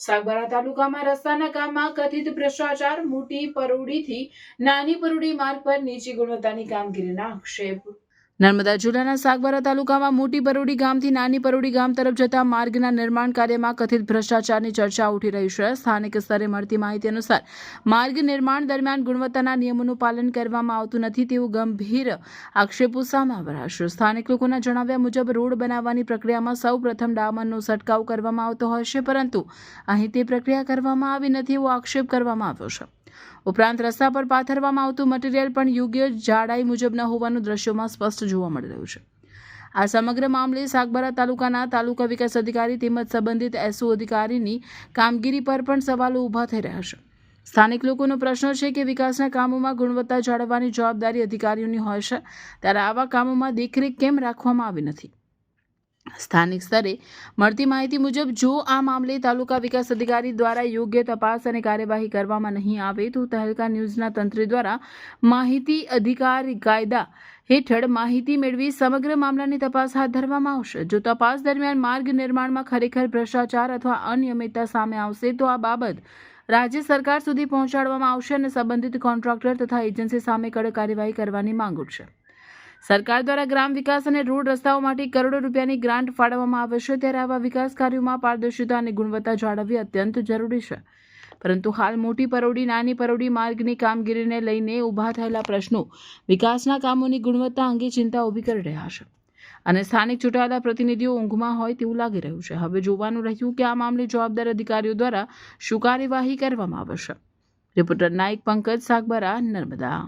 સાગબારા તાલુકામાં રસ્તાના કામમાં કથિત ભ્રષ્ટાચાર. મોટી પરોડીથી નાની પરોડી માર્ગ પર નીચી ગુણવત્તાની કામગીરીના આક્ષેપ. નર્મદા જિલ્લાના સાગબારા તાલુકામાં મોટી પરોડી ગામથી નાની પરોડી ગામ તરફ જતા માર્ગના નિર્માણ કાર્યમાં કથિત ભ્રષ્ટાચારની ચર્ચા ઉઠી રહી છે. સ્થાનિક સ્તરે મળતી માહિતી અનુસાર માર્ગ નિર્માણ દરમિયાન ગુણવત્તાના નિયમોનું પાલન કરવામાં આવતું નથી તેવું ગંભીર આક્ષેપો સામે આવ્યા છે. સ્થાનિક લોકોના જણાવ્યા મુજબ રોડ બનાવવાની પ્રક્રિયામાં સૌ પ્રથમ ડામરનો છંટકાવ કરવામાં આવતો હોય છે, પરંતુ અહીં તે પ્રક્રિયા કરવામાં આવી નથી એવો આક્ષેપ કરવામાં આવ્યો છે. ઉપરાંત રસ્તા પર પાથરવામાં આવતું મટીરીયલ પણ યોગ્ય જાડાઈ મુજબ ન હોવાનું દ્રશ્યોમાં સ્પષ્ટ જોવા મળી રહ્યું છે. આ સમગ્ર મામલે સાગબારા તાલુકાના તાલુકા વિકાસ અધિકારી તેમજ સંબંધિત એસઓ અધિકારીની કામગીરી પર પણ સવાલો ઊભા થઈ રહ્યા છે. સ્થાનિક લોકોનો પ્રશ્ન છે કે વિકાસના કામોમાં ગુણવત્તા જાળવવાની જવાબદારી અધિકારીઓની હોય છે, ત્યારે આવા કામોમાં દેખરેખ કેમ રાખવામાં આવી નથી. સ્થાનિક સ્તરે મળતી માહિતી મુજબ જો આ મામલે તાલુકા વિકાસ અધિકારી દ્વારા યોગ્ય તપાસ અને કાર્યવાહી કરવામાં નહીં આવે તો તહેલકા ન્યૂઝના તંત્ર દ્વારા માહિતી અધિકાર કાયદા હેઠળ માહિતી મેળવી સમગ્ર મામલાની તપાસ હાથ ધરવામાં આવશે. જો તપાસ દરમિયાન માર્ગ નિર્માણમાં ખરેખર ભ્રષ્ટાચાર અથવા અનિયમિતતા સામે આવશે તો આ બાબત રાજ્ય સરકાર સુધી પહોંચાડવામાં આવશે અને સંબંધિત કોન્ટ્રાક્ટર તથા એજન્સી સામે કડક કાર્યવાહી કરવાની માંગ ઉઠશે. સરકાર દ્વારા ગ્રામ વિકાસ અને રોડ રસ્તાઓ માટે કરોડો રૂપિયાની ગ્રાન્ટ ફાળવવામાં આવે છે, ત્યારે આવા વિકાસ કાર્યોમાં પારદર્શિતા અને ગુણવત્તા જાળવવી અત્યંત જરૂરી છે. પરંતુ હાલ મોટી પરોડી નાની પરોડી માર્ગની કામગીરીને લઈને ઊભા થયેલા પ્રશ્નો વિકાસના કામોની ગુણવત્તા અંગે ચિંતા ઊભી કરી રહ્યા છે અને સ્થાનિક ચૂંટાયેલા પ્રતિનિધિઓ ઊંઘમાં હોય તેવું લાગી રહ્યું છે. હવે જોવાનું રહ્યું કે આ મામલે જવાબદાર અધિકારીઓ દ્વારા શું કાર્યવાહી કરવામાં આવશે. રિપોર્ટર નાયક પંકજ, સાગબારા, નર્મદા.